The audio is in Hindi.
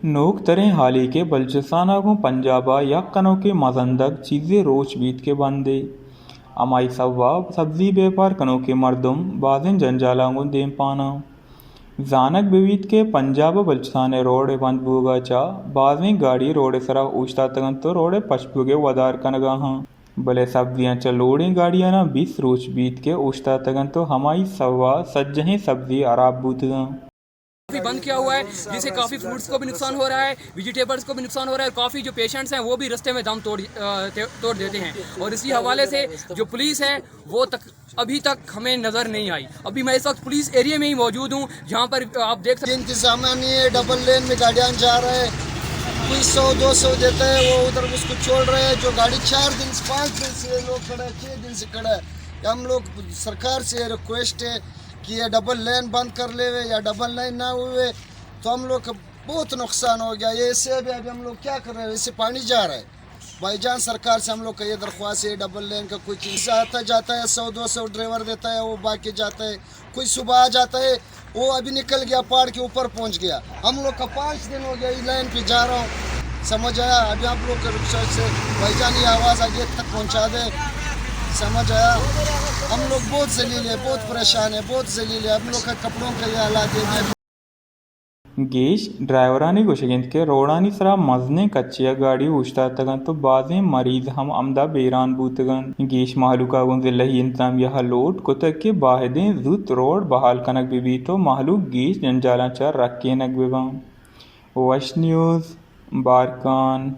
नोक तरें हाली के बलूचिस्तान को पंजाबा यक्कनों के मजंदक चीज़ें रोच बीत के बंदे अमाई सवाब सब्जी व्यापार कनों के मर्दुम बाजिन जंजालांगो देम पाना जानक बिवीत के पंजाब बलूचिस्तान रोड बंद बुगा चा बाजिन गाड़ी रोड सरा उछता तगन तो रोड पशपुगे वदार कनगा हाँ भले सब्जियां चलोड़ी गाड़ियां ना 20 रोच बीत के उछता तगन तो हमारी सवा सज्जही सब्जी अराब बूतगा काफ़ी बंद किया हुआ है, जिससे काफ़ी फ्रूट्स को भी नुकसान हो रहा है, वेजिटेबल्स को भी नुकसान हो रहा है और काफ़ी जो पेशेंट्स हैं वो भी रास्ते में दम तोड़ देते हैं। और इसी हवाले से जो पुलिस है वो अभी तक हमें नज़र नहीं आई। अभी मैं इस वक्त पुलिस एरिया में ही मौजूद हूँ, जहाँ पर आप देख सकते हैं इंतजाम नहीं है। डबल लेन में गाड़ियाँ जा रहे हैं, कोई 100-200 देता है, वो उधर उसको छोड़ रहे हैं। जो गाड़ी 4 दिन से 5 दिन से लोग खड़ा है, 6 दिन से खड़ा है। हम लोग सरकार से रिक्वेस्ट है कि ये डबल लेन बंद कर ले या डबल लेन ना हुए तो हम लोग का बहुत नुकसान हो गया। ये इससे अभी हम लोग क्या कर रहे हैं, इससे पानी जा रहा है। भाईजान सरकार से हम लोग का ये दरख्वास्त है, डबल लेन का कोई चीज़ आता जाता है, 100-200 ड्राइवर देता है, वो बाकी जाता है। कोई सुबह आ जाता है, वो अभी निकल गया, पहाड़ के ऊपर पहुंच गया। हम लोग का 5 दिन हो गया इस लाइन पे जा रहा हूँ, समझ आया। अभी आप लोग के रिक्शा से भाईजान ये आवाज़ आगे तक पहुँचा दे, समझ आया। हम लोग बहुत जलील है, बहुत परेशान है, बहुत जलील है। हम लोग का कपड़ों का ये हालात है। गेश ड्राइवरानी गुशगिंद के रोडानी सरा मजने कच्चिया गाड़ी उछता तगन तो बाजें मरीज हम अमदा बेरान बूतगन गेश महलूका जिल्लही इंतजाम यह लोट कुतक के बाहदें जुत रोड बहाल कनक बिबी तो महलूक गेश जंजाला चर रख के नक बिबान वश न्यूज़ बारकान।